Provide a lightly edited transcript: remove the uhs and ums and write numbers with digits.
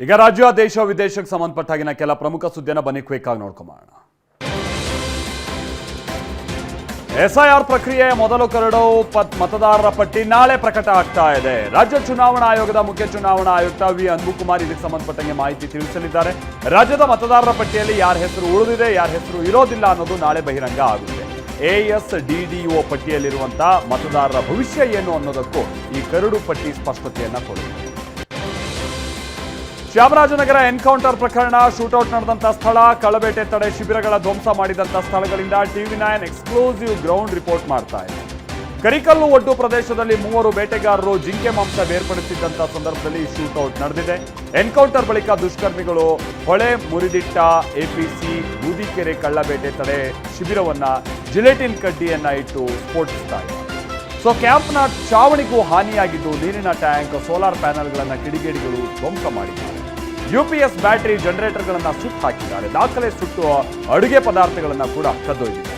ಈಗ ರಾಜ್ಯ ದೇಶ ವಿದೇಶಕ್ಕೆ ಸಂಬಂಧಪಟ್ಟಾಗಿನ ಕೆಲ ಪ್ರಮುಖ ಸುದ್ದಿಯನ್ನು ಬನ್ನಿ ಕ್ವಿಕ್ ಆಗಿ ನೋಡ್ಕೊಂಬೋಣ. ಎಸ್ಐಆರ್ ಪ್ರಕ್ರಿಯೆಯ ಮೊದಲು ಕರಡು ಮತದಾರರ ಪಟ್ಟಿ ನಾಳೆ ಪ್ರಕಟ ಆಗ್ತಾ ಇದೆ. ರಾಜ್ಯ ಚುನಾವಣಾ ಆಯೋಗದ ಮುಖ್ಯ ಚುನಾವಣಾ ಆಯುಕ್ತ ವಿ ಅನ್ಬುಕುಮಾರ್ ಇದಕ್ಕೆ ಸಂಬಂಧಪಟ್ಟಂಗೆ ಮಾಹಿತಿ ತಿಳಿಸಲಿದ್ದಾರೆ. ರಾಜ್ಯದ ಮತದಾರರ ಪಟ್ಟಿಯಲ್ಲಿ ಯಾರ ಹೆಸರು ಉಳಿದಿದೆ, ಯಾರ ಹೆಸರು ಇರೋದಿಲ್ಲ ಅನ್ನೋದು ನಾಳೆ ಬಹಿರಂಗ ಆಗುತ್ತೆ. ASDDO ಪಟ್ಟಿಯಲ್ಲಿರುವಂತಹ ಮತದಾರರ ಭವಿಷ್ಯ ಏನು ಅನ್ನೋದಕ್ಕೂ ಈ ಕರಡು ಪಟ್ಟಿ ಸ್ಪಷ್ಟತೆಯನ್ನ ಕೊಡುತ್ತೆ. ಚಾಮರಾಜನಗರ ಎನ್ಕೌಂಟರ್ ಪ್ರಕರಣ, ಶೂಟೌಟ್ ನಡೆದಂತಹ ಸ್ಥಳ, ಕಳ್ಳಬೇಟೆ ತಡೆ ಶಿಬಿರಗಳ ಧ್ವಂಸ ಮಾಡಿದಂತಹ ಸ್ಥಳಗಳಿಂದ TV9 ಎಕ್ಸ್ಕ್ಲೂಸಿವ್ ಗ್ರೌಂಡ್ ರಿಪೋರ್ಟ್ ಮಾಡ್ತಾ ಇದೆ. ಕರಿಕಲ್ಲು ಒಡ್ಡು ಪ್ರದೇಶದಲ್ಲಿ 3 ಬೇಟೆಗಾರರು ಜಿಂಕೆ ಮಾಂಸ ಬೇರ್ಪಡಿಸಿದ್ದಂತಹ ಸಂದರ್ಭದಲ್ಲಿ ಶೂಟೌಟ್ ನಡೆದಿದೆ. ಎನ್ಕೌಂಟರ್ ಬಳಿಕ ದುಷ್ಕರ್ಮಿಗಳು ಹೊಳೆ ಮುರಿದಿಟ್ಟ APC ಬೂದಿಕೆರೆ ಕಳ್ಳಬೇಟೆ ತಡೆ ಶಿಬಿರವನ್ನ ಜಿಲೆಟಿನ್ ಕಡ್ಡಿಯನ್ನ ಇಟ್ಟು ಸ್ಫೋಟಿಸ್ತಾ ಇದೆ. ಕ್ಯಾಂಪ್ನ ಚಾವಣಿಗೂ ಹಾನಿಯಾಗಿದ್ದು, ನೀರಿನ ಟ್ಯಾಂಕ್, ಸೋಲಾರ್ ಪ್ಯಾನೆಲ್ಗಳನ್ನು ಕಿಡಿಗೇಡಿಗಳು ಧ್ವಂಸ ಮಾಡಿದ್ದಾರೆ. UPS ಬ್ಯಾಟರಿ ಜನರೇಟರ್ಗಳನ್ನು ಸುಟ್ಟು ಹಾಕಿದ್ದಾರೆ. ದಾಖಲೆ ಸುಟ್ಟು ಅಡುಗೆ ಪದಾರ್ಥಗಳನ್ನು ಕೂಡ ಕದ್ದೊಯ್ದಿದ್ದಾರೆ.